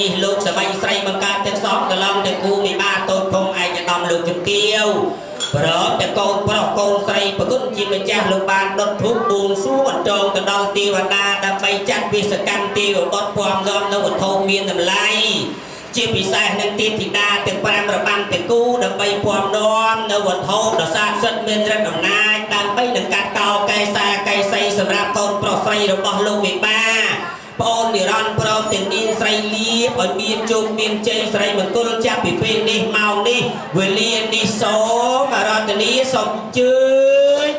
នេះលោកសមីស្រីបង្កើតទាំងសងកឡងទាំងគូមីបាតូចភុំឯកឧត្តមលោកជំទាវព្រមទាំងកូនប្រុសកូនស្រីប្រគុណជាម្ចាស់លោកបានដុតធូបបួងសួងអញ្ជើញទៅដល់ទេវតាដើម្បីចាត់វិសកម្មទេវបុត្រពំនាំនៅវត្ថុមានតម្លៃជាពិសេសនឹងទេពធីតាទាំង5របាំទាំងគូដើម្បីពំនាំនៅវត្ថុដ៏ស័ក្តិសិទ្ធិមានឫទ្ធិអំណាចដើម្បីនឹងកាត់កោកែសាកែសីសម្រាប់កូនប្រុសស្រីរបស់លោកវិបាប្អូននិរន្តរ៍ព្រមទាំងនាងស្រីលៀបឲ្យមានជោគមានជ័យស្រីមង្គលចាប់ពីពេលនេះមកនេះវេលានេះសូមអរតនីសូមជឿ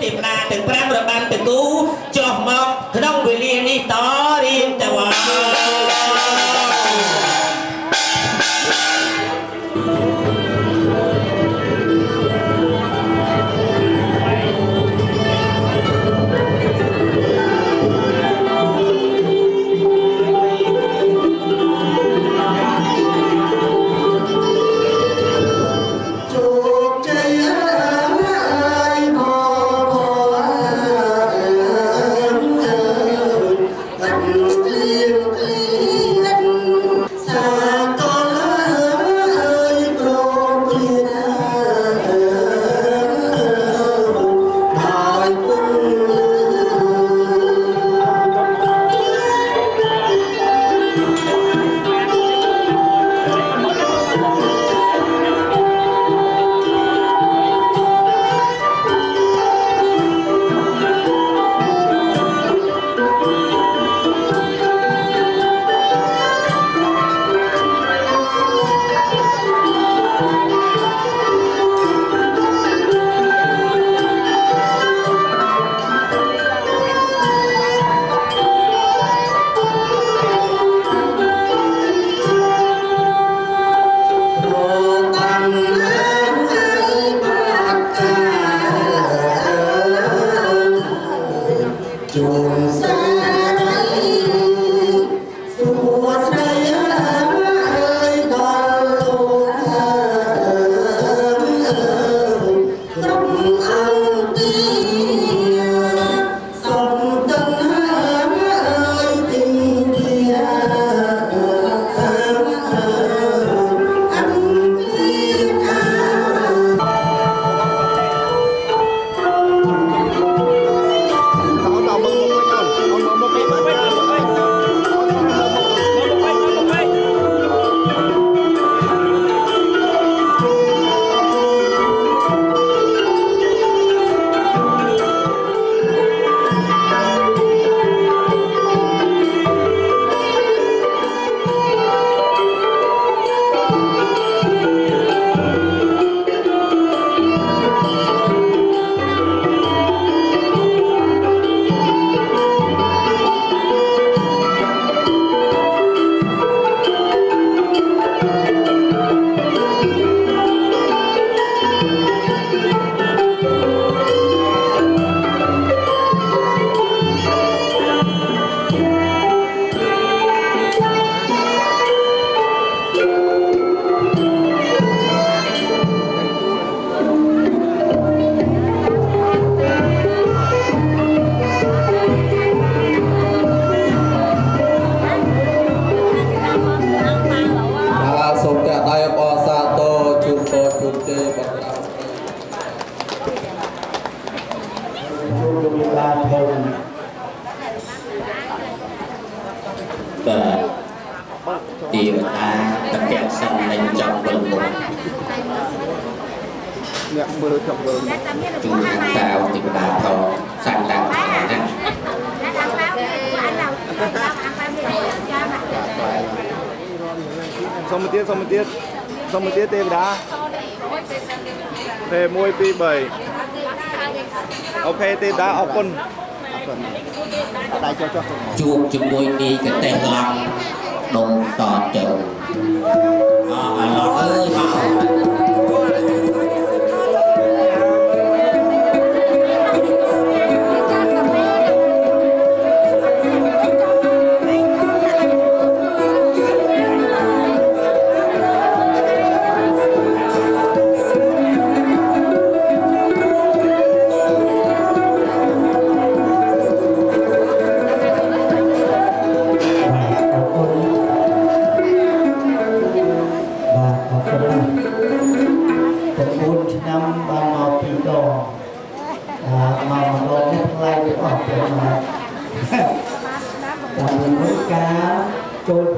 ទេវតាទាំង5របាំទាំងគូចុះមកក្នុងវេលានេះតរៀងតវ៉ាទេវតាប្រកាសសិននឹងចាប់ពលមុខអ្នកមើលចាប់មើលជួនតាវទេវតាថោសាច់ឡើងណាសុំមកទៀតទេវតាទេ1 2 3អូខេទេវតាអរគុណដៃចុះជួបជាមួយនាយកតេះឡង់ដងតទៅអឡោះអើយមកអ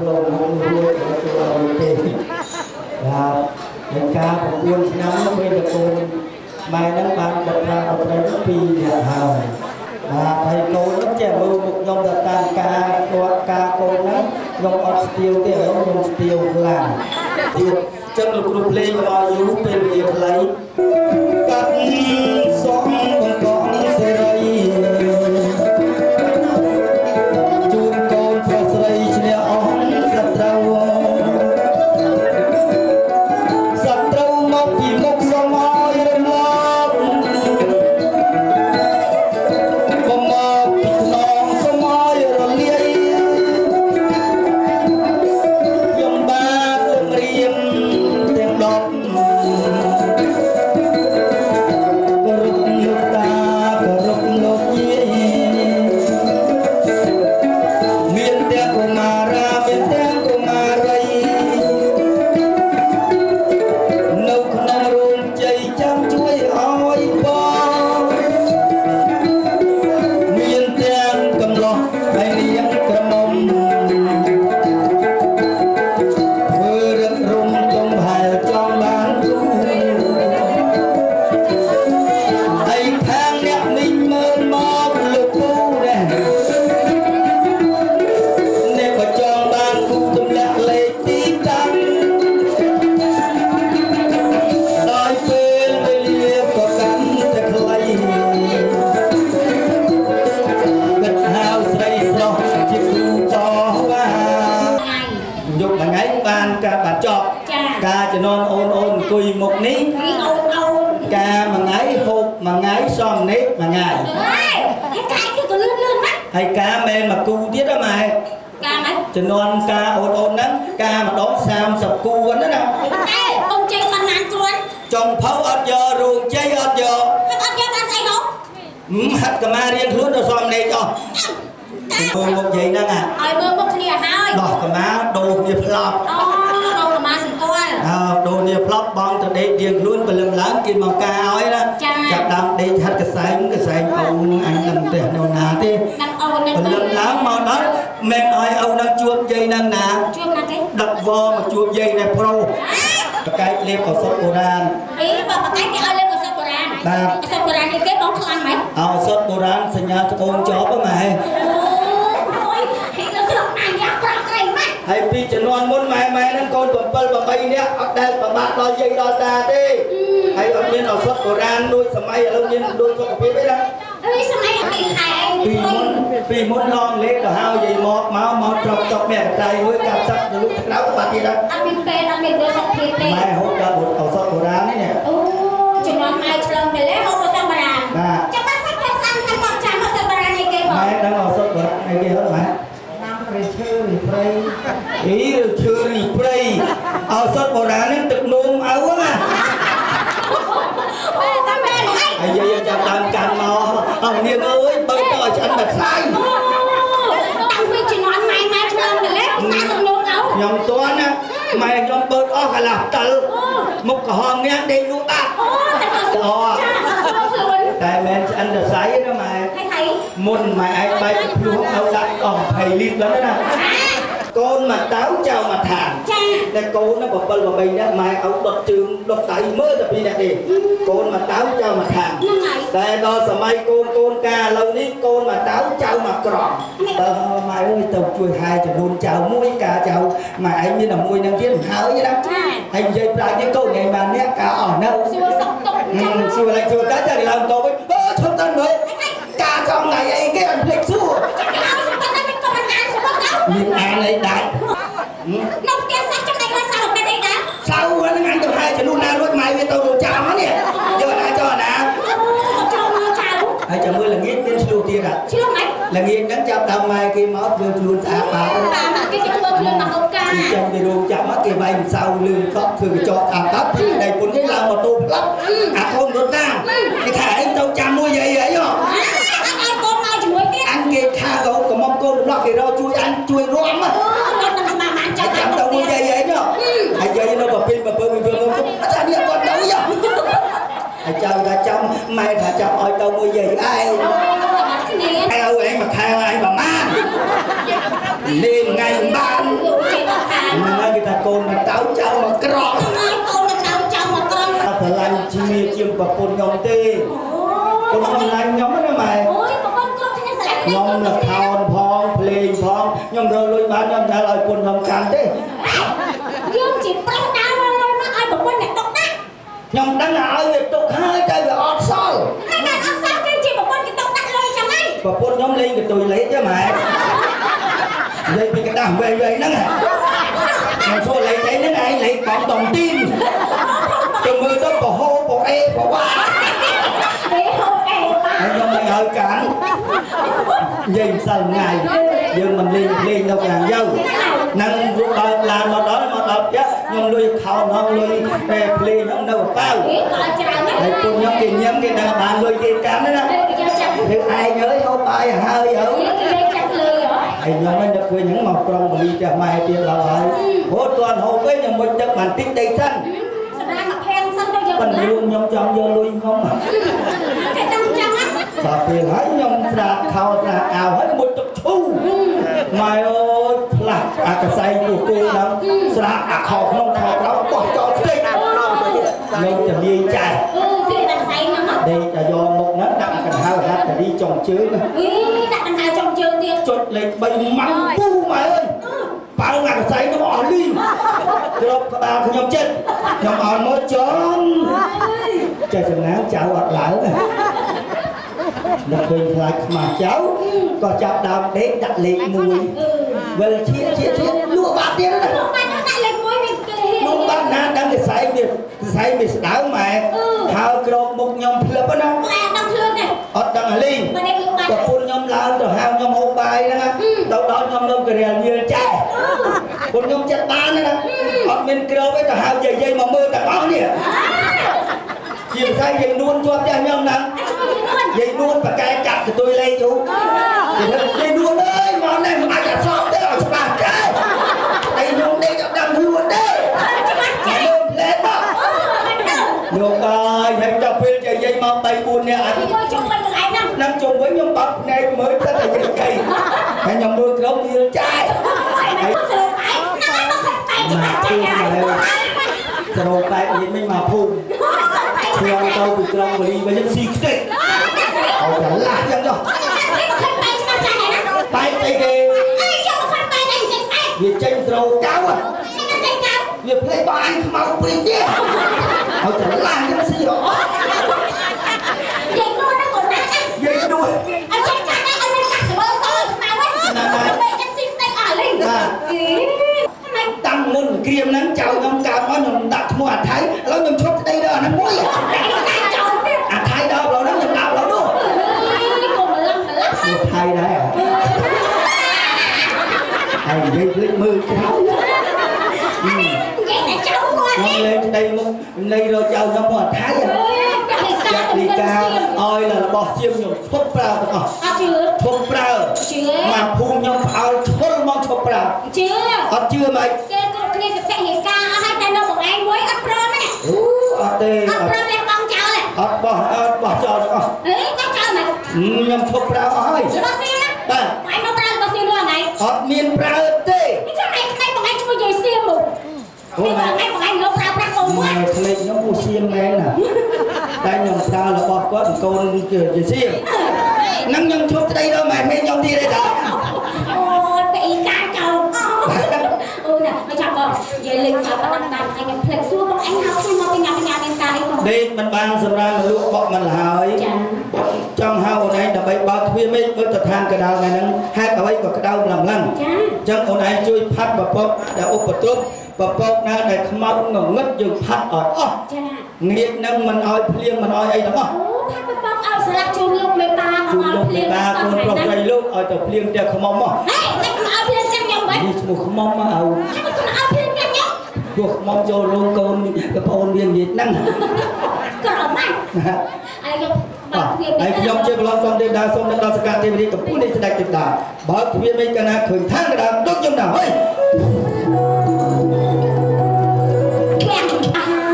ลงรวยตัวเต็มครับเป็นการประกวดน้ำเป็นตะโกนไม่นั้นบางบัตราบัตรปีเนี่ยหายไทยโกนั้นแจกมือบุกยอมตามกาตัวกาโกนั้นยอมอดสติลที่เรายอมสติลกลางเดียวจนกลุ่มเพลงรออยู่เป็นเดียวไหลกับสองคนกองเสรีจูนโกนพระสรีเฉลียวอ่อนสัตราពីមុខសមឲ្យរំលប់បំមកពីខ្នងសមឲ្យរលាយខ្ញុំបាទលំរៀមទាំងដប់គោរពលោកតាគោរពលោកយាយមានទាំងកុមារាមានទាំងកុមារីចាំជួយឲ្យបងមានទាំងកំឡោះហើយនាងក្រមុំធ្វើរឹករុំចង់ហែលចង់បានគូហើយខាងអ្នកមីងមើលមកលោកពូដែរអ្នកក៏ចង់បានគូទម្លាក់លេខទីតាំងដោយពេលក៏កាន់តែខ្លីគិតហៅស្រីស្រស់ជាគ្រូតវ៉ាយកថ្ងៃបានការបាត់ចប់ការជំនន់អូនអង្គុយមុខនេះការមួយថ្ងៃហូបមួយថ្ងៃសំនេះមួយថ្ងៃហើយកាយគឺក៏លឿនណាស់ហើយការមែនមកគូទៀតហ៎ម៉ែការម៉េចជំនន់ការអូនហ្នឹងការម្ដង30គូហ្នឹងណាអ៊ំចេញបានណានគ្រាន់ចុងផៅអត់យករូងជ័យអត់យកអត់យកបានស្អីហ៎ហាត់កមារៀនខ្លួនដល់សំណេកអស់មើលមុខយាយហ្នឹងឲ្យមើលមុខគ្នាហើយដោះកមាដូរគ្នាផ្លប់អូដូរកមាសង្កល់ដូរគ្នាផ្លប់បងទៅដេករៀងខ្លួនព្រលឹមឡើងគេមកការឲ្យណាចាប់ដើមដេកហាត់កសែងអូនអញនឹងផ្ទះនៅណាទេនឹងអូននឹងព្រលឹមឡើងមកដល់មិនឲ្យអូននឹងជួបយាយហ្នឹងណាជួបណាគេដឹកវមកជួបយាយនៅប្រុសបកែកលេបឱសថបុរាណអីបើបកែកគេឲ្យលេបឱសថបុរាណបាទឱសថបុរាណនេះគេបងខ្លាំងហ្មងឱសថបុរាណសញ្ញាត្បូងជាប់ហ្នឹងម៉ែអូយគេក៏ខ្លាំងណាស់យ៉ាខ្លាំងស្រីម៉ែហើយពីជំនាន់មុនម៉ែហ្នឹងកូន7 8នាក់អត់ដែលប្រមាថដល់យាយដល់តាទេហើយអត់មានឱសថបុរាណដូចសម័យឥឡូវមានដូចសុខភាពទេណាអីសម័យពីខែពីមុនឡងលេខទៅហៅយាយមកត្រប់ចុកអ្នកកត្រៃមួយកាប់សាប់ទៅលោកក្រៅបាត់ទៀតអត់មានពេលអត់មានដូចសុខភាពទេម៉ែហូបដល់ឱសថបុរាណនេះអូជំនាន់ម៉ែឆ្លងទៅលេហូបឱសថបុរាណបាទចាំបាត់សាច់ទៅសាំខាងមកចាំឱសថបុរាណនេះគេបងម៉ែដឹងឱសថបុរាណនេះគេហត់ម៉ែណាំព្រៃឈើរីព្រៃឈើរីព្រៃឱសថបុរាណនេះទឹកនោមឪណាអូតែមែនហើយយាយចាប់ដើមកាន់មកអស់នាងអើយបើទៅឲ្យឆ្អិនតែខ្លាញ់អូវិញជំនាន់ម៉ែឆ្លងទៅលេសាទឹកនោមឪខ្ញុំទាន់ណាម៉ែខ្ញុំបើកអស់កន្លះផ្តិលមុខក្រហមងាស់ដេកលក់បាត់អូតែមែនឆ្អិនតែស្អីណាម៉ែហើយមុនម៉ែឯងបែកភ្លោះឲ្យដាក់អស់20លីត្រដល់ណាកូនមកតៅចៅមកថាចាតែកូនហ្នឹង7 8នាក់ម៉ែឲ្យដុតជើងដុតដៃមើលតែ2នាក់ទេកូនមកតៅចៅមកថាហ្នឹងហើយតែដល់សម័យកូនកាឥឡូវនេះកូនមកតៅចៅមកក្រំបើម៉ែអើយទៅជួយហាយចំនួនចៅមួយកាចៅម៉ែឯងមានតែមួយហ្នឹងទៀតមិនហើយណាហើយនិយាយប្រាជ្ញនេះកូនថ្ងៃបានអ្នកកាអស់នៅសួរសុកទុកចាំសួរឡើងសួរទៅតែឡើងទៅវិញឈប់ទៅមើលកាចង់ថ្ងៃអីគេអត់ភ្លេចសួរមានអានអីដែរនៅផ្ទះសាច់ចាំតែខ្លះសៅពេលអីដែរសៅហ្នឹងអញទៅហែចំនួនណារួចម៉ែវាទៅលោកចៅហ្នឹងនេះយកណាចោលណាចូលមើលចៅហើយចាំមើលល្ងាចមានឆ្លុះទៀតហ่ะឆ្លុះម៉េចល្ងាចហ្នឹងចាប់ដើមម៉ែគេមកធ្វើខ្លួនស្អាតបាទគេធ្វើខ្លួនមកហូបការចាំទៅរោងចាប់មកគេវាយម្សៅលឿនកប់ធ្វើកញ្ចក់តាមតាប់ដៃពុននេះឡើងម៉ូតូផ្លាប់អាកូនរត់តាមគេថាឯងទៅចាំមួយយាយអីហ៎អញកូនមកជាមួយទៀតអញគេថាកូនកំមុំកូនរបស់គេរកជួយអញជួយរួមហ្នឹងដល់នឹងស្មាបានចាំទៅមួយយាយអីហ៎ហើយយាយនៅប្រពៃមើលអាចារ្យនេះគាត់ទៅហ៎ហើយចាំថាចាំម៉ែថាចាំឲ្យទៅមួយយាយឯងគ្នាឯងមកខែឯងប្រមាណលេងថ្ងៃបានច ជាងប្រពន្ធខ្ញុំទេអូខ្ញុំឡាញ់ខ្ញុំណាម៉ែអូយប្រពន្ធគ្រប់គ្នាស្រឡាញ់ខ្ញុំលខោនផងភ្លេងផងខ្ញុំរកលុយបានខ្ញុំដែលឲ្យពុនខ្ញុំកាន់ទេយើងជាប្រុសដើរលុយមកឲ្យប្រពន្ធអ្នកទុកណាខ្ញុំដឹងឲ្យវាទុកហើយតែវាអត់សល់តែអត់សល់គឺជាប្រពន្ធគេទុកដាក់លុយចឹងហើយប្រពន្ធខ្ញុំលេងកតុយលេងទេម៉ែនិយាយពីកដាស់វែងហ្នឹងខ្ញុំចូលលេងអីហ្នឹងឯងលេងបងតំទីនទៅមើលទៅប្រហោប្រអេប្រវ៉ាអេហូអេហើយខ្ញុំមិនឲ្យកាន់និយាយម្សិលថ្ងៃយើងមិនលេងលេងនៅខាងយោនឹងរូបដល់ឡានមកដល់ផ្ទះខ្ញុំលុយខោនលុយតែភ្លេងខ្ញុំនៅប៉ៅហើយពុនខ្ញុំគេញឹមគេដឹងបានលុយគេកាន់ណាយើងឯងអើយហូបបាយហើយហើយខ្ញុំមិនដឹកឃើញហ្នឹងមកក្រុងបលីចាស់ម៉ែទៀតដល់ហើយហូតទាន់ហូបវិញខ្ញុំមុជទឹកបានតិចដីសិនសម្រាប់មកផែនសិនទៅយកបណ្ឌូនខ្ញុំចង់យកលុយខ្ញុំគេដឹងចឹងណាដល់ពេលហើយខ្ញុំស្រាតខោស្រាតអាវហើយមុជទឹកឈូម៉ែអើយផ្លាស់អាកសែងគូហ្នឹងស្រាតអាខោក្នុងខោក្រៅបោះចោលផ្ទៃខ្ញុំจะលាយចាស់គេដាក់កសែងហ្នឹងដេកតែយកមុខហ្នឹងដាក់កណ្ដៅហាត់តារីចុងជើងដាក់កណ្ដៅចុងជើងទៀតចុចលេខ3ម៉ាំពូម៉ែអើយបើអាកសែងទៅអស់លីគ្របក្បាលខ្ញុំចិត្តខ្ញុំអត់មកចំចេះចំណាំចៅអត់ឡើងដល់ពេលខ្លាចខ្មាស់ចៅក៏ចាប់ដើមដេកដាក់លេខ1វិលឈៀលក់បាត់ទៀតណាដាក់លេខ1មានគេលក់បាត់ណាដឹងកសែងវាស្ដៅម៉ែហើយក្របមុខខ្ញុំភ្លឹបណាម៉ែអត់ដឹងខ្លួនទេអត់ដឹងអាលីប្រពន្ធខ្ញុំឡើងទៅហៅខ្ញុំហូបបាយហ្នឹងដល់ខ្ញុំនៅករៀលញៀលចាស់ប្រពន្ធខ្ញុំចិត្តបានណាអត់មានក្របទេទៅហៅយាយមកមើលទាំងអស់នេះជាផ្សាយយាយនួនជាប់ផ្ទះខ្ញុំហ្នឹងយាយនួនបកែកាត់កតុយលេងយូយាយនួនអើយមកនេះមិនអាចអសទេអត់ច្បាស់ទេតែខ្ញុំដេកអត់ដឹងខ្លួនទេច្បាស់ទេលេងមកលោកអើយហើយដល់ពេលយាយមក3 4នាក់អត់ជួយជុំវិញកន្លែងហ្នឹងជុំវិញខ្ញុំបាត់ភ្នែកមើលទៅតែយាយកៃហើយខ្ញុំមើលក្រុមយល់ចាយហើយស្រោបឯងណាមកតែច្បាស់ទេស្រោបតែនិយាយមិនមកភូមិឆ្លងទៅពីក្រុងបលីវិញស៊ីខ្ទេចអត់ចាឡាចឹងចុះបែកអីគេវាចេញស្រោកៅវាភ្លេចបងអញខ្មៅព្រីទៀតអត់ចាឡាចឹងស៊ីអត់យាយនួនហ្នឹងគាត់ណាយាយនួនអត់ចេញកាត់អត់មានកាត់ស្មើសខ្មៅហ្នឹងបែកចឹងស៊ីខ្ទេចអស់លីតាំងមុនក្រៀមហ្នឹងចៅខ្ញុំកើតមកខ្ញុំដាក់ឈ្មោះអាថៃឥឡូវខ្ញុំឈប់ស្ដីដល់អាហ្នឹងមួយអាថៃដល់ឡូវហ្នឹងខ្ញុំដាក់ឡូវនោះកុំឡឹងថៃដែរហើយនិយាយភ្លេចមើលចៅនិយាយតែចៅគាត់ខ្ញុំលេងស្ដីមុខលេងរកចៅខ្ញុំមកអាថៃចាក់លីកាឲ្យរបស់ជាខ្ញុំឈប់ប្រើទាំងអស់អត់ជឿឈប់ប្រើជឿមកភូមិខ្ញុំផ្អើលឈុលមកឈប់ប្រើជឿអត់ជឿមិនគេគ្រប់គ្នាទៅពាក់ហេកាអស់ហើយតែនៅបងឯងមួយអត់ព្រមទេអូអត់ទេអត់ព្រមទេបងចោលអត់បោះចោលទាំងអស់ហេបោះចោលមិនខ្ញុំឈប់ប្រើអស់ហើយរបស់សៀមណាបាទឯងមកប្រើរបស់សៀមនោះអីអត់មានប្រើទេចាំឯងក្មេងបងឯងជួយយាយសៀមមកអូបងឯងលោកប្រើប្រាស់កូនមួយក្មេងខ្ញុំពូសៀមមែនណាតែខ្ញុំប្រើរបស់គាត់កូនជាសៀមហ្នឹងខ្ញុំឈប់ស្ដីដល់ម៉ែមេខ្ញុំទៀតទេតាអូពីកាចោលអូណាមកចាំបងនិយាយលេងចាប់តាមតាមឯងខ្ញុំភ្លេចសួរបងឯងហៅខ្ញុំមកពីញ៉ាំមានកាយបងដេកមិនបានសម្រាប់មកលក់បក់មិនហើយចង់ហៅអូនឯងដើម្បីបើកទ្វារមេឃមើលទៅឋានកដៅថ្ងៃហ្នឹងហេតុអ្វីក៏ក្តៅម្លឹងចាអញ្ចឹងអូនឯងជួយផាត់បពកដែលឧបទ្រពបពកណាដែលខ្មៅងងឹតយើងផាត់ឲ្យអស់ចាងាកនឹងមិនឲ្យភ្លៀងមិនឲ្យអីទាំងអស់អូផាត់បពកឲ្យស្លាប់ជូនលោកមេតាជូនលោកមេតាកូនប្រុសស្រីលោកឲ្យទៅភ្លៀងតែខ្មុំមកហេតែខ្មៅភ្លៀងចាំខ្ញុំវិញនេះឈ្មោះខ្មុំមកឲ្យឲ្យភ្លៀងចាំខ្ញុំពួកខ្មុំចូលរោងកូនប្អូនវានិយាយហ្នឹងក៏អត់បានហើយខ្ញុំជាប្រឡងកំទេវតាសូមដល់សក្ការទេវរាជកំពូលនៃស្ដេចទេវតាបើទ្វារមេឃកណាឃើញឋានកដាលដូចខ្ញុំដែរហើយ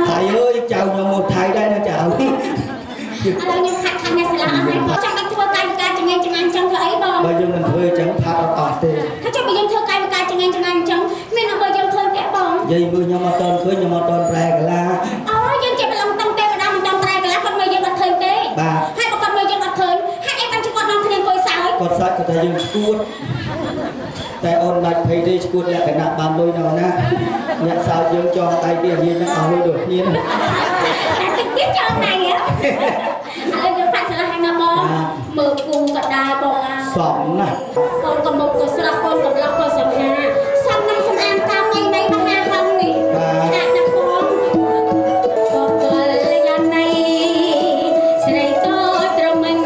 ហើយអើយចៅខ្ញុំមកថៃដែរណាចៅឥឡូវខ្ញុំខាត់អ្នកសាលាអត់ហើយចង់ធ្វើកាយវិការចងាយចងាយចឹងធ្វើអីបងបើយើងមិនធ្វើចឹងផាត់អត់អស់ទេถ้าចុះបើយើងធ្វើកាយវិការចងាយចងាយចឹងមានអ្វីយើងឃើញទេបងយាយមើលខ្ញុំអត់តន់ឃើញខ្ញុំអត់តន់ប្រែកាឡាអូយើងជាប្រឡងតាំងទេវតាមិនតន់ប្រែកាឡា តែយើងស្គួតតែអូនបាច់ភ័យទេស្គួតលក្ខណៈបានលុយនៅណាអ្នកសើចយើងចងដៃពីយើងនឹងអស់លុយដូចគ្នាតែតិចទៀតចងដៃហ៎ឥឡូវយើងផាត់ស្រះឲ្យណាបងមើលគូក៏ដែរបងអាសំណាស់កូនកំមុំក៏ស្រះកូនកំឡោះក៏សំហាសំណាំសំអានតាមថ្ងៃនេះមកណាហឹងនេះស្អាតណាស់បងបកលយ៉ាណៃស្រីក៏ត្រមិន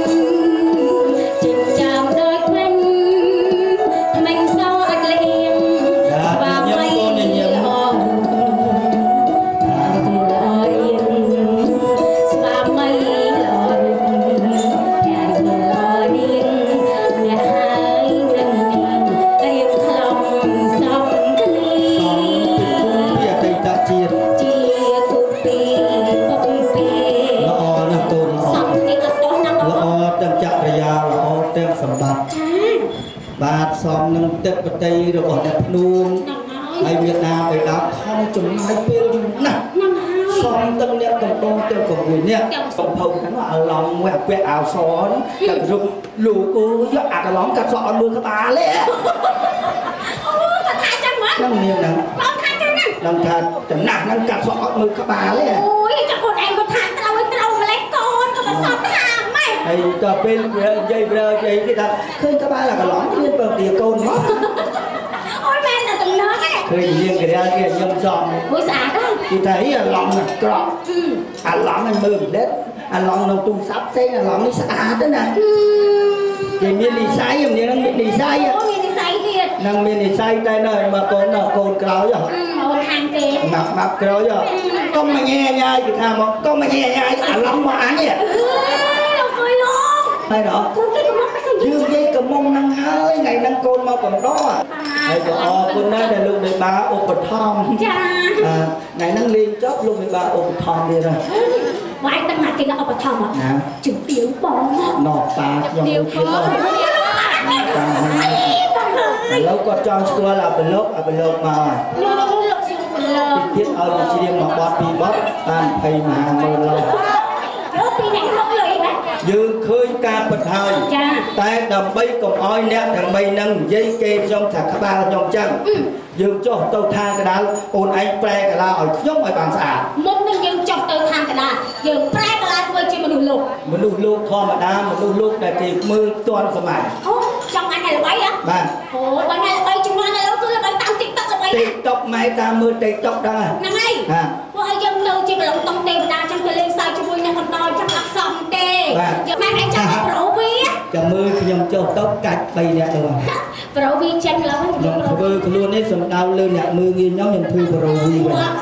ចិញ្ចាមដោយខ្លាញ់ថ្មិញសអត់លៀងបាបីល្អបាទសំនឹងទឹកបតីរបស់អ្នកភ្នួងហើយវៀតណាមបៃតាខំចំណាយពេលយូរណាស់សំទឹកអ្នកកំពុងទៅ6នាក់សំភៅហ្នឹងអាឡងមួយអាពាក់អាវសហ្នឹងតែរុកលោកអើយអាកឡងកាត់សក់អត់មើលក្បាលទេអូគាត់ថាចឹងមកហ្នឹងនាងហ្នឹងបងថាចឹងហ្នឹងដឹងថាចំណាស់ហ្នឹងកាត់សក់អត់មើលក្បាលទេអូយចាំខ្លួនឯងគាត់ថាត្រូវម្លេះកូនក៏មិនសត់ថាម៉េចហើយក៏ពេលនិយាយគេថាឃើញក្បាលអាកឡងមានបើទីកូនមកអូយមែនតែតំណងហ៎ឃើញនាងគេរាគេញឹមសំអូយស្អាតហើយគេថាអាឡងក្រក់អាឡងហ្នឹងមើលមិនដេតអាឡងនៅទូរស័ព្ទផ្សេងអាឡងនេះស្អាតណាស់គេមាននិស័យនាងហ្នឹងមាននិស័យអូមាននិស័យទៀតនឹងមាននិស័យតែនៅមកកូនក្រោយអូខាងគេមកក្រោយកុំមកញ៉ែញ៉ាយគេថាមកកុំមកញ៉ែញ៉ាយអាឡងមកអញនេះលោកអើយលោកហើយដល់យើងនិយាយកំមុំហ្នឹងហើយថ្ងៃហ្នឹងកូនមកកំដរហើយក៏អរគុណដែរដែលលោកមេបាឧបត្ថម្ភចាថ្ងៃហ្នឹងលេងចប់លោកមេបាឧបត្ថម្ភទៀតហើយវាយទាំងណាគេឧបត្ថម្ភណាជើងទៀវបងណោះតាខ្ញុំទៀវបងឥឡូវគាត់ចង់ស្គាល់អាបលោកមកលោកជើងបលកទៀតឲ្យមកច្រៀងមកបទពីបទតាម20មហាមើលឡើយពីអ្នកលោកលុយណាយើងឃើញការពិតហើយតែដើម្បីកុំឲ្យអ្នកទាំង3ហ្នឹងនិយាយគេខ្ញុំថាក្បាលខ្ញុំចឹងយើងចុះទៅខាងកដាលអូនឯងប្រែកដាលឲ្យខ្ញុំឲ្យបានស្អាតមុននឹងយើងចុះទៅខាងកដាលយើងប្រែកដាលធ្វើជាមនុស្សលោកធម្មតាមនុស្សលោកដែលគេមើលទាន់សម័យអូចង់អញឲ្យល្បីហ៎បាទអូបើអ្នកល្បីជំនាន់ឥឡូវគឺល្បីតាម TikTok ល្បី TikTok ម៉ែតាមមើល TikTok ដែរហ្នឹងហើយពួកឲ្យយើងនៅជាប្រឡងតុងទេវតាចឹងទៅលេងសើចជាមួយអ្នកបន្តចឹងអត់សមទេយើងម៉ែឯងចាំប្រូវីចាំមើលខ្ញុំចុះទៅកាច់3នាក់ទៅប្រូវីចិនឡើយខ្ញុំធ្វើខ្លួននេះសំដៅលើអ្នកមើលងាយខ្ញុំធ្វើប្រូវីវិញ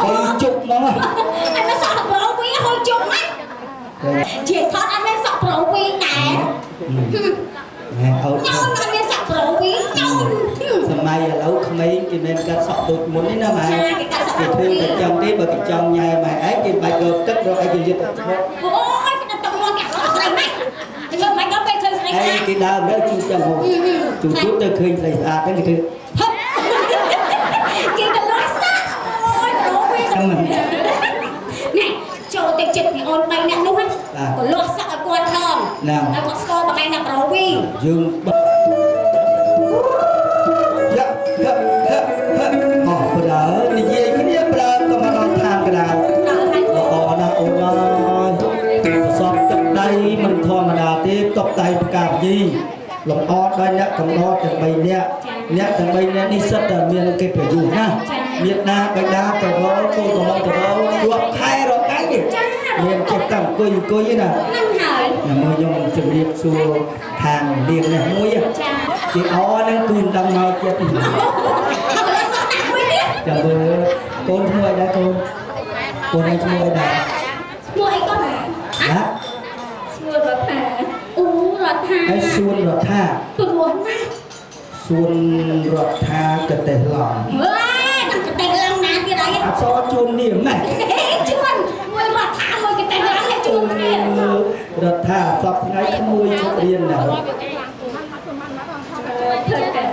ហុយជុកហ្មងអញមិនសក់ប្រូវីហុយជុកណាជាថតអត់មានសក់ប្រូវីដែរណែអូនខ្ញុំអត់មានសក់ប្រូវីខ្ញុំសម័យឥឡូវក្មេងគេមិនកាត់សក់ដូចមុនទេណាម៉ែគេធ្វើតែចង់ទេបើគេចង់ញ៉ែម៉ែឯងគេបាច់រកទឹករកអីគេយឹតទៅអូយគេទៅមកកាក់សក់ស្រីម៉េចខ្ញុំមិនក៏ពេលឃើញស្រីស្អាតគេដើរទៅជួយចាំហូបជួយទៅឃើញស្រីស្អាតហ្នឹងគេធ្វើគេទៅលាស់សាអូយប្រូវីណែចូលទៅចិត្តពីអូន3នាក់នោះហ្នឹងក៏លាស់សាក់ឲ្យគាត់ថងហើយគាត់ស្គាល់បងឯងណាប្រូវីយើងអូប្រើនិយាយគ្នាប្រើក៏មកដល់ខាងកដាលអូណាអូនអើយសពទឹកដៃមិនធម្មតាទេតុបដៃផ្កាភ្ញីលំអដល់អ្នកកំដរទាំង3នាក់អ្នកទាំង3នាក់នេះសិតតែមានកិត្តិយសណាមានណាបិតាទៅរកគូកំងទៅរករាប់ខែរាប់ថ្ងៃនេះមានចិត្តតែអង្គុយណាហ្នឹងហើយមកខ្ញុំជម្រាបសួរខាងលៀងនេះមួយគេអនឹងគូនដឹងមកចិត្តចាំមើលកូនឈ្មោះអីដែរកូនឯងឈ្មោះអីដែរឈ្មោះអីកូនណាឈ្មោះរដ្ឋាអូរដ្ឋាហើយសួនរដ្ឋាព្រោះណាសួនរដ្ឋាកតេឡងហេដល់កតេឡងណាទៀតអីអត់សជួននេះម៉េចជួនមួយរដ្ឋាមួយកតេឡងនេះជួនគ្នារដ្ឋាសពថ្ងៃក្មួយជប់រៀនណាធ្វើការ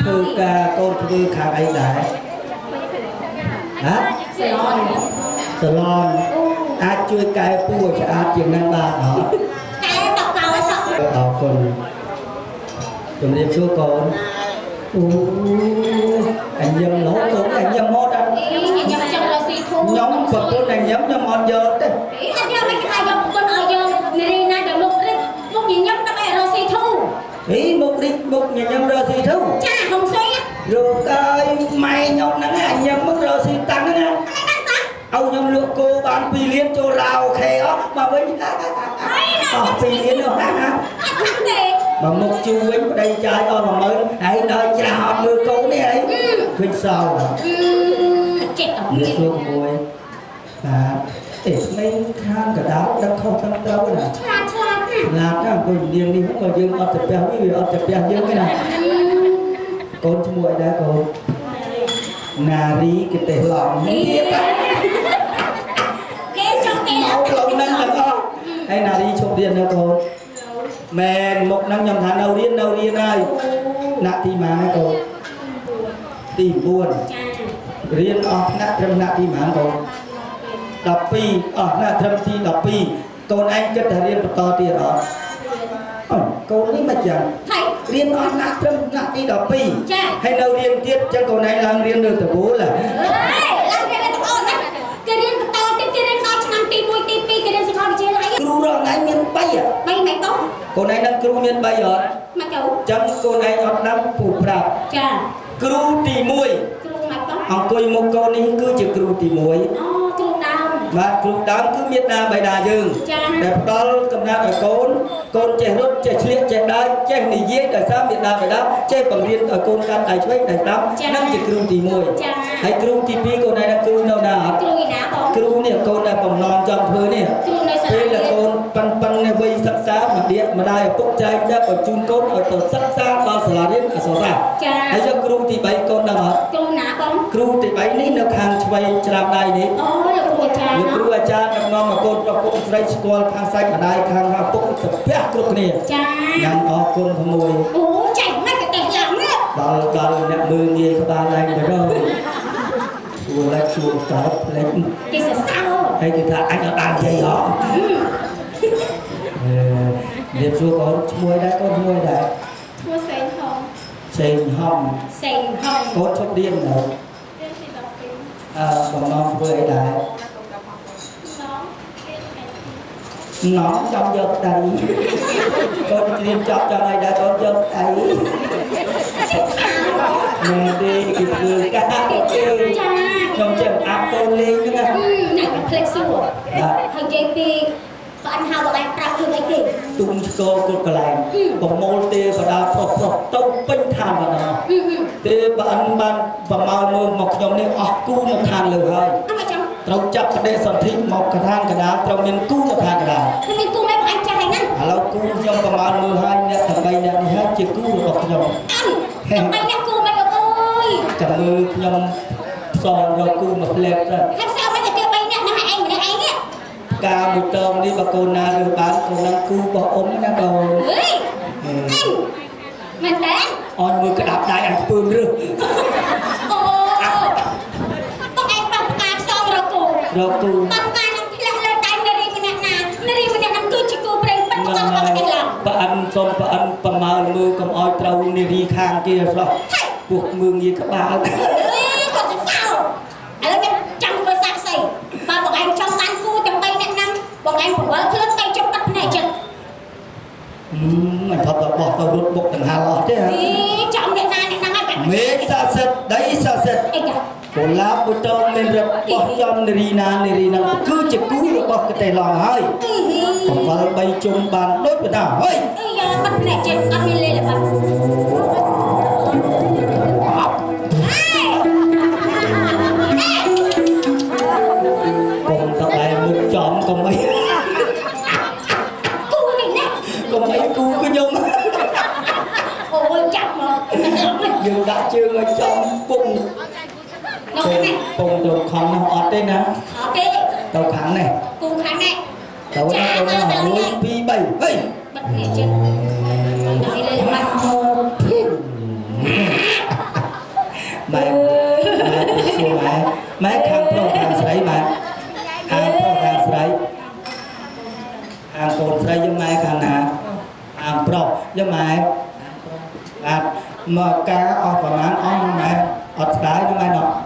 ធ្វើការកូនធ្វើខាងអីដែរហ៎សាឡនអាចជួយកែពួរឆ្អាតជាងនឹងបានហ៎កែតកោ เอาคนจำเรียนชั่วก่อนโอ้anh nhầm lỗ cũng anh nhầm mót anh nhầm chồng là xì thu nhóm Phật của anh nhầm mót giờ đấy anh nhầm mấy cái nhầm con ở giờ người này được một gì nhầm các bạn là xì thu ý một nhà nhầm rồi xì thu cha không xoay rồi cái mày nhầm nắng anh nhầm mất rồi xì tăng á ông nhầm lựa cô bán phi liên cho rào khe đó mà với phi liên nữa hả mà một chú Vinh ở đây trai thôi mà mới hãy đợi chào mưa câu này ấy Vinh sao người xuống mùi để mấy khang cả đáo đang không thăm đâu nè là nó bình điên đi không có dương ở tập béo vì ở tập béo dương cái này con chú mùi đã con nà rí cái tệ lòng máu lâu nâng là con hay nà rí chụp điện đó con mẹ một năm nhầm tháng đầu tiên ơi nạ thì mà cô tìm buồn riêng nạ trâm nạ thì mà cô đọc pi nạ trâm thì đọc pi con anh chất là riêng to tiền đó cô ấy mà chẳng riêng nạ trâm nạ thì đọc pi hay đâu riêng tiết cho cô này làm riêng được tập bố là kru rồi ngay miền bay à bay mày tốt cô này đang kru miền bay rồi mà cháu trong cô này họ đang phủ prap kru tì muôi ông coi một con này cứ chỉ kru tì muôi mà kru đám cứ miền nam bài đà dương đẹp đó cầm na ở con trẻ rốt trẻ chuyện trẻ đai trẻ nỉ dễ tại sao miền nam bài đá trẻ bằng riêng ở con can đại chuối đại đám năm chỉ kru tì muôi hay kru tì pi cô này đang kru đâu nào kru này con này bằng non trong thôi nè đây là con pan này vây sắc xa mà điện mà đai ở quốc trai đã ở chung cốt ở tổ sắc xa bao giờ là đến ở số ra hay cho kru thì bảy con nào hả kru thì bảy ní nó hàng quay làm đai đấy những kru cha nó ngon mà con vào quốc trai school hàng xanh ở đai hàng vào quốc tập bé kru này nhằm ở con không mùi đó là mưa nghe các bạn này được rồi chùa là chùa tốt lên hay thì là anh ở bàn gì đó điệp chùa con muôi đấy con muôi đấy sền hồng có chốt điên đâu còn non với đấy nó trong giật đầy con điên chọc cho này đã con giật đầy mẹ đi kịp người ca trong trận áp con lên nữa nè này là flexu thằng JP và anh Hào và anh Trạm thương anh kì tung cô cái này bằng mô tê và đa phọc tông bênh thàn vào nó tê và anh ban và mau mơ một nhóm này cú một thàn lửa hơi trâu chặt cái đệ sản thị một cái than cái đá trâu nên cú một thàn cái đá thế nên cú mấy anh trai nè lâu cú trong và mau mơ hai nè thằng bay nè đi hai chiếc cú một nhóm thằng bay nè cú mấy ơi chẳng mơ nhóm sòn rồi cú một lẹp ra làm sao mấy cái bay nè nó hai anh ấy ca một tròn đi và cô na được bán cô năng cú bỏ ốm nó đầu anh mình đến on mưa cái đạp đai ăn pương rư con em bằng cà xong rồi cô bằng cà nó thì lên tay nari mình nè cứ chỉ cô bring bắt con cái lòng và anh xong và anh và mà mưa cầm oi trâu nari khang kia rồi buộc mương gì các bạn còn sao ở đây trăm cái sắc xì mà bọn anh trong ăn cu trong bay nè năm bọn anh cũng có lớn tay trong bắt này chứ mày thật là bỏ tao rút bụng thằng Hà Lọt thế hả? Trong này năng ai bạn mẹ xa xịt đấy xa xịt cô lá bút trông lên rập bỏ trong neri na cứ chụp cú được bỏ cái tay lò hơi còn vào bay chung bàn đốt vào nào hơi bắt này trên ăn đi lên là bắt còn tao lại một chọn còn mấy còn mấy cu có nhung ôi chặt mà dương đã chưa ở trong bụng bụng đồ khăn nó ọt đây nè tàu kháng này tàu nó hỏi nuôi pi bảy hey bật nhẹ chân đi lên mặt mẹ khang pro khang sấy mà khang pro khang sấy khang cồn sấy với mẹ khang nè khang cáประมาณmà ọt cái nó mai nọ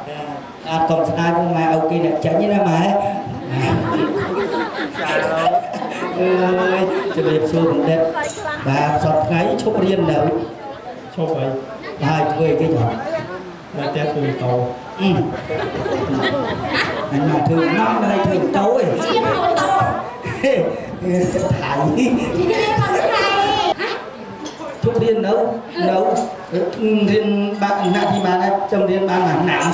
còn sai của mai ông kia đẹp tránh như thế mà ơi cho đẹp xuân đẹp và sọt ngáy chốt riêng đâu chốt vậy hai người cái nhỏ là té từ tàu anh mà thường năm đây thường tối thải chốt riêng đâu đâu riêng bạn nãy thì bạn trong riêng bạn là nặng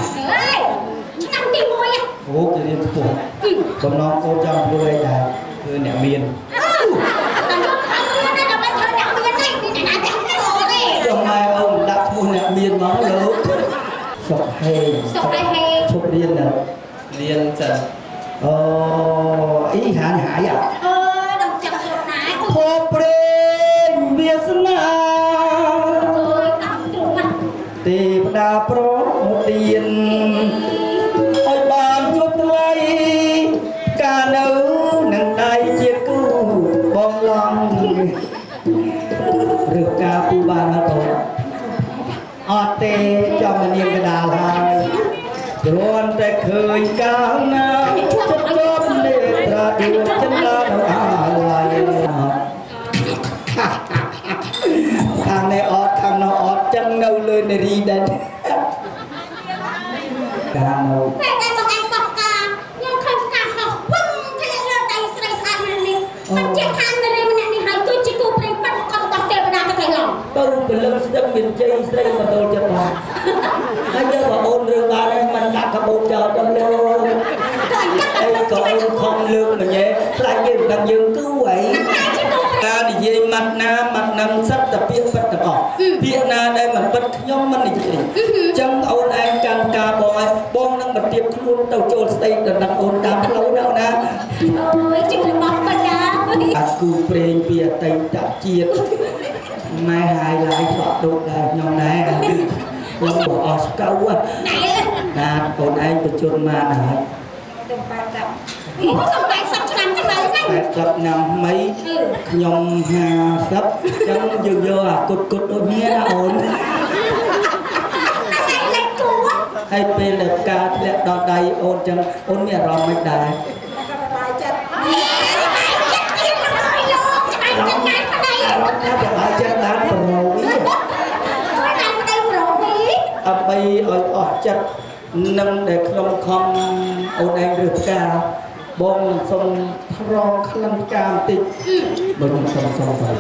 ủa cái riêng của còn nó cô trong đuôi là người nẻo miền trong mai ông đặt một nẻo miền nó lớn sọc hay chốt riêng là liên trần ý hạn hải à khô bên Việt Nam tìm đa pro một tiền ôi bàn chốt lấy cả nữ nâng tay chia cứu bom lòng rượu ca phu ban hả tôi ọt tê cho mình yên cái đà lại luônแต่เคยก้าวหน้าจะจบเลือดระดูจะลาเราอะไรข้างในออดข้างนอกออดจังเนาเลยในรีดันการเนาtôiเป็นเรื่องที่มีใจใส่มาโดนจับมาให้เจ้าโอนเรื่องบ้านให้มันดักกระโปรงจอดจังเลยไอ้ก็ไอ้ของเรื่องมันเนี่ยหลายอย่างต่างยังกู้ไว้การที่ยี่มัดน้ำมัดน้ำซัดตะเพียนปัดตะออกเพียนนาได้มันปัดย่อมมันนี่จริงจังเอาไอ้การกาบอยบ้องนั่งมันเตรียมคลุ้นเต่าโจรสเตย์ดังโอนตามเราแล้วนะกูเปลี่ยนเปียไตจับเจียดmai hai lại chọn đốt đại nhóm này lòng bỏ câu á là còn anh từ chôn mà này phải gặp năm mấy nhóm hà sắp chẳng dừng vô à cột đôi mía đã ổn hay bên đẹp ca đẹp đọt đầy ổn chẳng ổn mía rong mạch đài bay ở chặt nâng để không không ổn định được cả bom sông thro khăn cam tịt mình sông vậy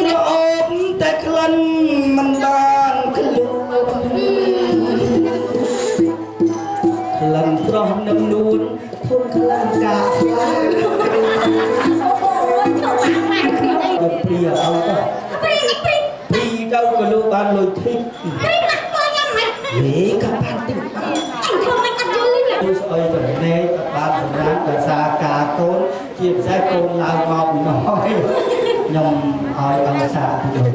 nó ôm tay khăn mình đang lần thro nâng nuôn thôn khăn cà Pria đâu đó Pria đâu có lưu ban lôi thích Để các bạn thích Tôi ơi phần này các bạn phần rán cả xa cả tôn Chiếm xe tôn lao mong nói Nhông hỏi ông xa rồi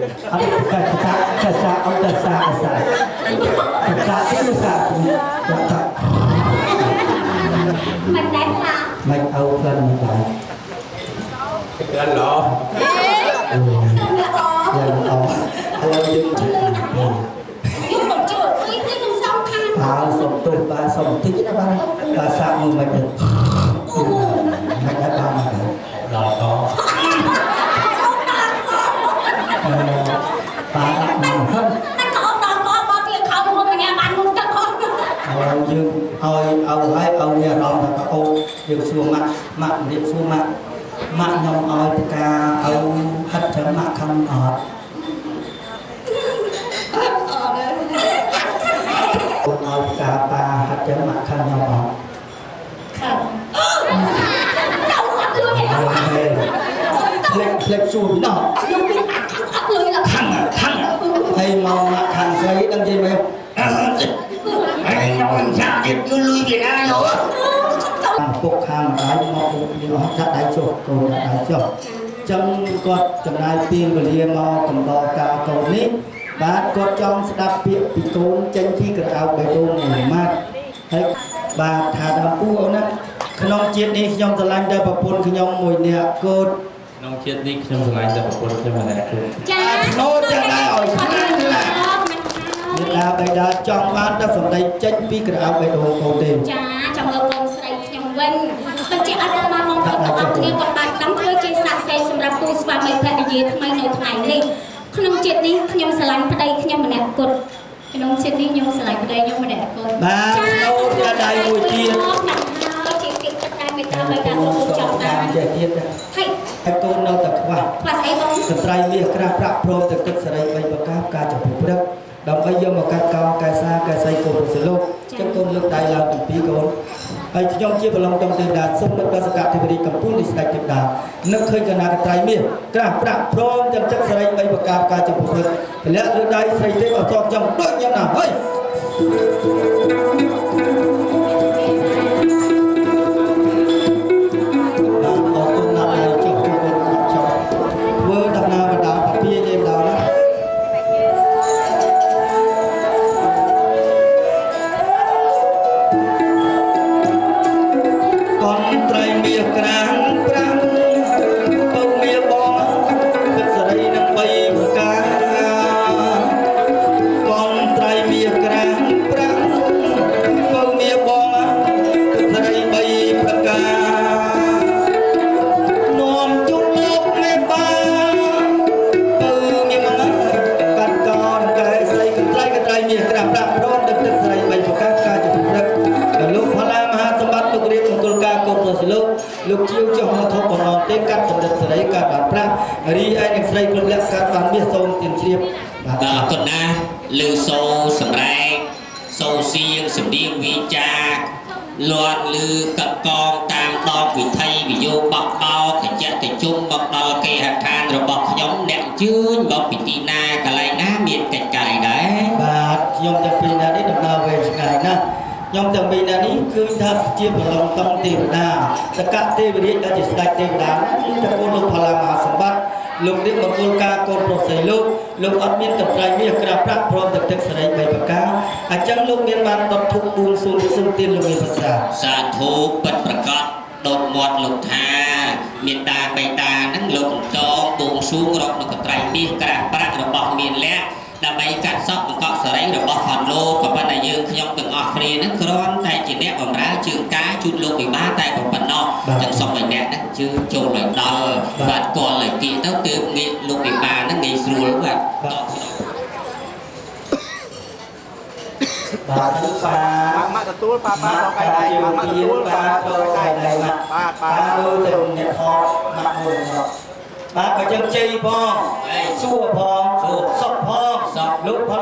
Cả xa ông ta xa Cả xa thích xa Mạch âu phần như vậy Lần lọ lần đó dừng sống tôi ba sống thích ba ba sao mà mày được mày đã ba mà lọ to ba nằm hơn dừng ôi ai ôi nhà đó là có ô dừng xuống mặt điện xuống mặt nhom oi ca âu hết chấm mặt không ngọt oi ca ba hết chấm mặt không ngọt lệch xuôi nọ thằng hay màu mặt thằng giấy đăng gì vậy Hãy subscribe cho kênh Ghiền Mì Gõ Quốc hàng cái màu nó đã đại chốt còn đã đại chốt trong quạt trong này tiền và liền màu cầm bò cả cầu nít và quạt trong đạp biệt bị côn tranh khi cả áo bài đôn người mát thấy bà thả đám u ấu nè khi nông chết đi khi nông tờ lanh đây bà phôn khi nông mùi nè cột น้องเชียดนี่ខ្ញុំឆ្លាញ់តែប្រពន្ធខ្ញុំម្នាក់គឺ ចា ណូចាដែរឲ្យខ្លាំងណាស់មេដាបៃតាចង់បានតែសម្ដីចេញពីក្រៅបេះដូងកូនទេ ចាចាំមើលកូនស្រីខ្ញុំវិញពិតជាអត់ដឹងបានបងប្អូនទាំងអស់គ្នាក៏បានដឹងធ្វើជាសាក្សីសម្រាប់គូស្វាមីភរិយាថ្មីនៅថ្ងៃនេះក្នុងជាតិនេះខ្ញុំស្រឡាញ់ប្តីខ្ញុំម្នាក់គត់ក្នុងជាតិនេះខ្ញុំស្រឡាញ់ប្តីខ្ញុំម្នាក់គត់ បាទណូចាដែរមួយទៀត ជាទីចិត្តតែមេត្តាបៃតាលោកចង់បាន ទៀតទៀត ហើយក ូននៅតែខ្វះ ខ្វះស្អីបង ស្ត្រីមាសក្រាស់ប្រាក់ព្រមទាំងទឹកសេរីបីប្រកាសការចំពោះព្រឹកដើម្បីយកមកកាត់កោកែសាកែសៃកូនសលោកចឹងកូនលើកដៃឡើងពីពីកូនហើយខ្ញុំជាបឡងតុងទេវតាសូមនឹកដល់សកទេវរីកំពូលនេះស្ដេចទេវតានឹកឃើញកណាកត្រៃមាសក្រាស់ប្រាក់ព្រមទាំងទឹកសេរីបីប្រកាសការចំពោះព្រឹកពលៈលើដៃស្រីទេវអត់សោកចំដូចខ្ញុំណាហើយលោកជាវចុះមកធំបំណងទេកាត់ចំណិតសេរីកាត់បានប្រាក់រីឯអ្នកស្រីព្រមលក្ខកាត់បានមាសសូមទានជ្រាបបាទ បាទអរគុណណាស់លើសូសម្រែកសូសៀងសំដៀងវិចាលាត់លឺកាត់កងតាមដងវិថីវិយោបោកបោកញ្ចក់ទៅជុំមកដល់គេហដ្ឋានរបស់ខ្ញុំអ្នកជឿនមកពីទីណាកន្លែងណាមានកិច្ចការអីដែរ បាទខ្ញុំទាំងពីរនាក់នេះដំណើរវែងឆ្ងាយណាស់ខ្ញុំទាំងពីរនាក់នេះគឺថាជាបឡងតុងទេវតាសកទេវរាជដែលជាស្ដេចទេវតាគឺតកូលលោកផល្លាមហាសម្បត្តិលោករៀបមង្គលការកូនប្រុសស្រីលោកអត់មានកន្ត្រៃមាសក្រាស់ប្រាក់ព្រមទាំងទឹកសេរីបីប្រការអញ្ចឹងលោកមានបានដុតធុក4សួនសុំទានលោកមានភាសា សាធុពិតប្រកបដូតមាត់លោកថាមានតាបៃតាហ្នឹងលោកបន្តបួងសួងរកនៅកន្ត្រៃមាសក្រាស់ប្រាក់របស់មានលក្ខដើម្បីកាត់សក់បង្កក់សេរីរបស់ផនលោកក៏ប៉ុន្តែយើងខ្ញុំទាំងអស់គ្នាហ្នឹងគ្រាន់តែជាអ្នកបម្រើជើងការជូនលោកពិបាតែប៉ុណ្ណោះចឹងសូមឲ្យអ្នកហ្នឹងជឿចូលឲ្យដល់បាទគាល់ឲ្យគៀទៅទើបងាកលោកពិបាហ្នឹងងាយស្រួលបាទ បាទទូប៉ា ម៉ាក់ទទួលប៉ាប៉ាដល់កៃដៃម៉ាក់ទទួលប៉ាដល់កៃដៃប៉ាប៉ា មើលទៅអ្នកថតម៉ាក់មួយបាទក៏ចឹងជ័យផងសួរផងសុខផងលោកផ